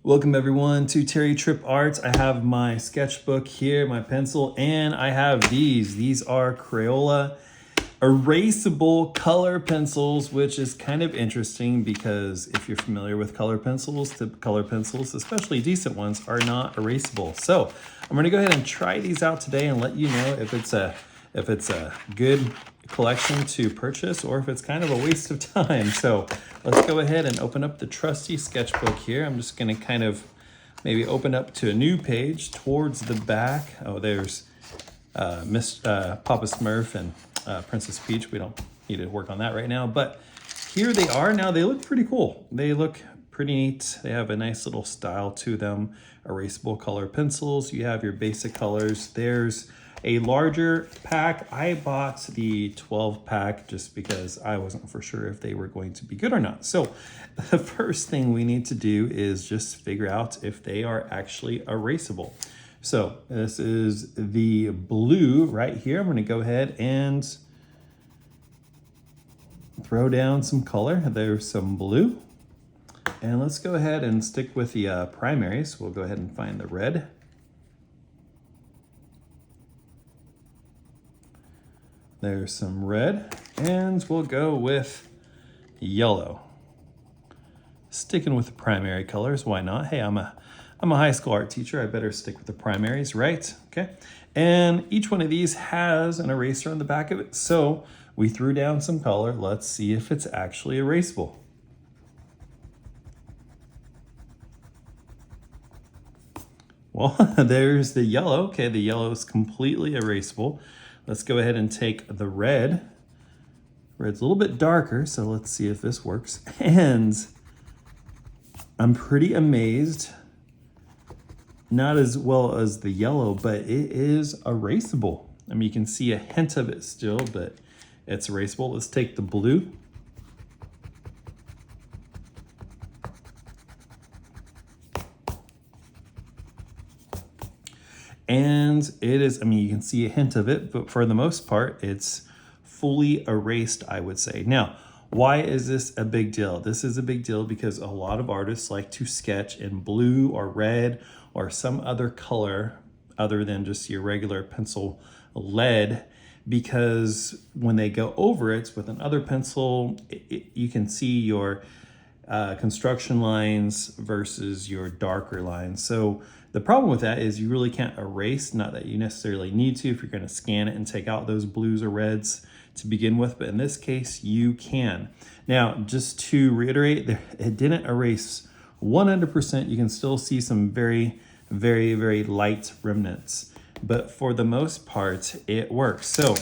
Welcome everyone to Terry Tripp Arts. I have my sketchbook here, my pencil, and I have these. These are Crayola erasable color pencils, which is kind of interesting because if you're familiar with color pencils, especially decent ones, are not erasable. So I'm gonna go ahead and try these out today and let you know if it's a good collection to purchase or if it's kind of a waste of time. So let's go ahead and open up the trusty sketchbook here. I'm just gonna kind of maybe open up to a new page towards the back. Oh, there's Papa Smurf and Princess Peach. We don't need to work on that right now, but here they are. Now they look pretty cool. They look pretty neat. They have a nice little style to them. Erasable color pencils. You have your basic colors. There's a larger pack. I bought the 12 pack just because I wasn't for sure if they were going to be good or not. So the first thing we need to do is just figure out if they are actually erasable. So this is the blue right here. I'm going to go ahead and throw down some color. There's some blue. And let's go ahead and stick with the primaries. We'll go ahead and find the red. There's some red, and we'll go with yellow. Sticking with the primary colors, why not? Hey, I'm a high school art teacher. I better stick with the primaries, right? Okay. And each one of these has an eraser on the back of it. So we threw down some color. Let's see if it's actually erasable. Well, there's the yellow. Okay, the yellow is completely erasable. Let's go ahead and take the red. Red's a little bit darker, so let's see if this works. And I'm pretty amazed. Not as well as the yellow, but it is erasable. I mean, you can see a hint of it still, but it's erasable. Let's take the blue. And it is, I mean, you can see a hint of it, but for the most part, it's fully erased, I would say. Now, why is this a big deal? This is a big deal because a lot of artists like to sketch in blue or red or some other color other than just your regular pencil lead, because when they go over it with another pencil, you can see your construction lines versus your darker lines. So the problem with that is you really can't erase, not that you necessarily need to if you're going to scan it and take out those blues or reds to begin with, but in this case you can. Now, just to reiterate, it didn't erase 100%. You can still see some very, very, very light remnants, but for the most part it works. So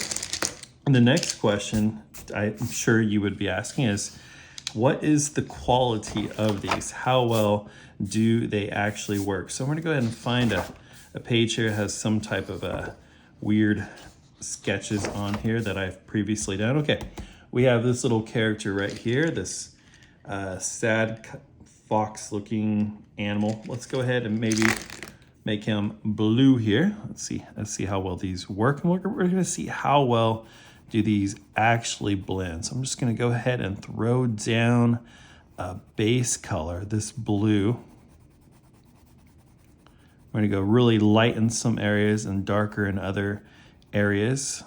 the next question I'm sure you would be asking is, what is the quality of these? How well do they actually work? So I'm going to go ahead and find a page here that has some type of weird sketches on here that I've previously done. Okay, we have this little character right here, this sad fox looking animal. Let's go ahead and maybe make him blue here. Let's see how well these work, and we're going to see how well do these actually blend. So I'm just going to go ahead and throw down a base color, this blue. I'm going to go really light in some areas and darker in other areas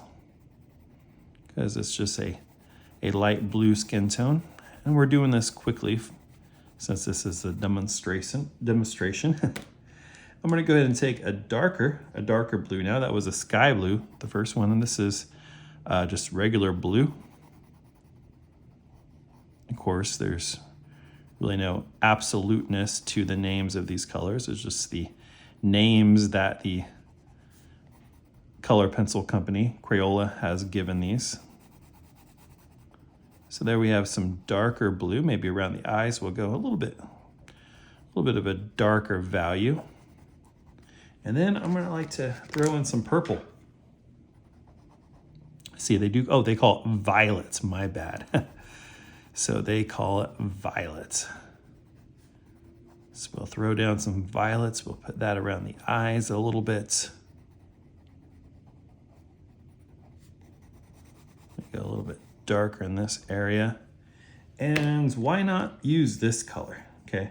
because it's just a light blue skin tone. And we're doing this quickly since this is a demonstration. I'm going to go ahead and take a darker blue now. That was a sky blue, the first one, and this is just regular blue. Of course, there's really no absoluteness to the names of these colors. It's just the names that the color pencil company, Crayola, has given these. So there we have some darker blue, maybe around the eyes. We'll go a little bit of a darker value. And then I'm gonna like to throw in some purple. See, they call it violet, my bad. So they call it violet. So we'll throw down some violets. We'll put that around the eyes a little bit. Make it a little bit darker in this area. And why not use this color, okay?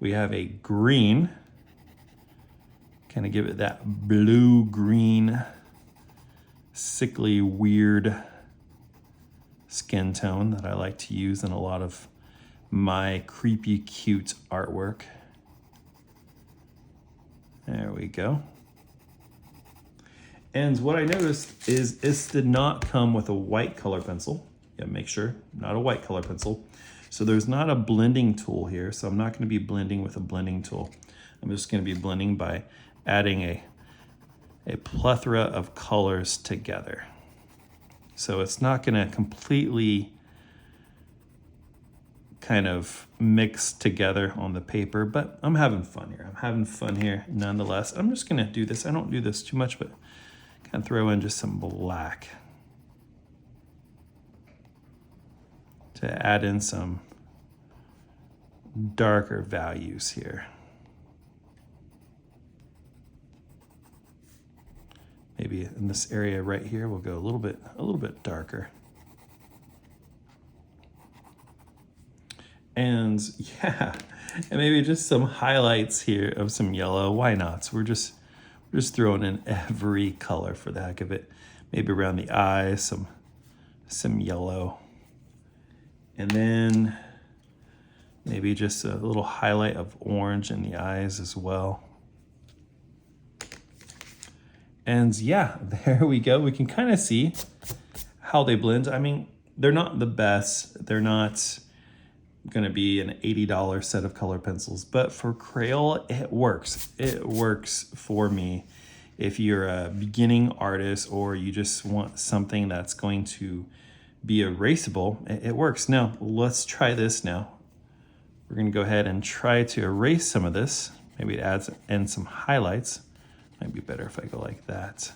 We have a green, kind of give it that blue-green, sickly, weird skin tone that I like to use in a lot of my creepy cute artwork. There we go. And what I noticed is this did not come with a white color pencil. Yeah, make sure, not a white color pencil. So there's not a blending tool here, so I'm not gonna be blending with a blending tool. I'm just gonna be blending by adding a plethora of colors together. So it's not gonna completely kind of mix together on the paper, but I'm having fun here. I'm having fun here nonetheless. I'm just gonna do this. I don't do this too much, but kind of throw in just some black to add in some darker values here. Maybe in this area right here, we'll go a little bit darker. And yeah, and maybe just some highlights here of some yellow. Why not? So we're just throwing in every color for the heck of it. Maybe around the eyes, some yellow. And then maybe just a little highlight of orange in the eyes as well. And yeah, there we go. We can kind of see how they blend. I mean, they're not the best. They're not gonna be an $80 set of color pencils, but for Crayola, it works. It works for me. If you're a beginning artist or you just want something that's going to be erasable, it works. Now, let's try this now. We're gonna go ahead and try to erase some of this. Maybe it adds in some highlights. Might be better if I go like that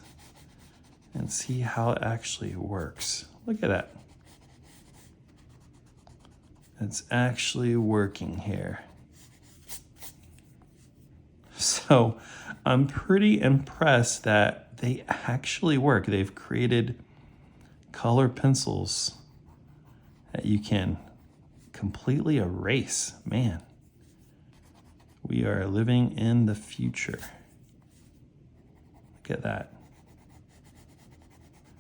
and see how it actually works. Look at that. It's actually working here. So I'm pretty impressed that they actually work. They've created color pencils that you can completely erase. Man, we are living in the future. Look at that.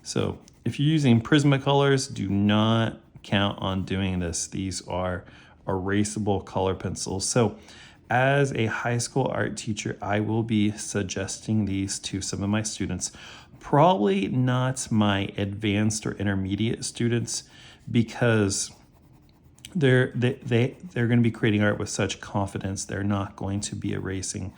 So if you're using Prismacolors, do not count on doing this. These are erasable color pencils. So as a high school art teacher, I will be suggesting these to some of my students. Probably not my advanced or intermediate students, because they're going to be creating art with such confidence. They're not going to be erasing.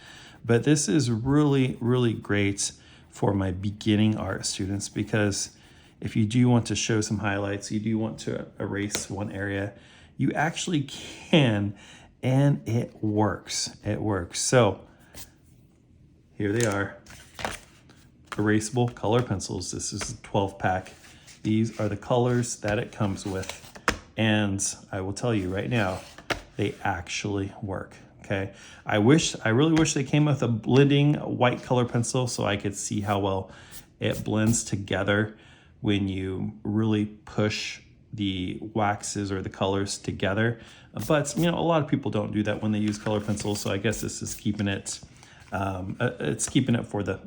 But this is really, really great for my beginning art students, because if you do want to show some highlights, you do want to erase one area, you actually can, and it works. It works. So here they are, erasable color pencils. This is a 12-pack. These are the colors that it comes with. And I will tell you right now, they actually work. Okay. I really wish they came with a blending white color pencil so I could see how well it blends together when you really push the waxes or the colors together. But you know, a lot of people don't do that when they use color pencils. So I guess this is keeping it, it's keeping it for the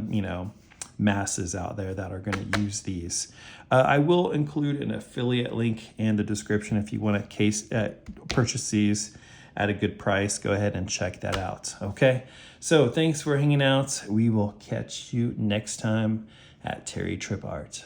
you know, masses out there that are going to use these. I will include an affiliate link in the description if you want to purchase these at a good price. Go ahead and check that out. Okay, so thanks for hanging out. We will catch you next time at Terry Tripp Art.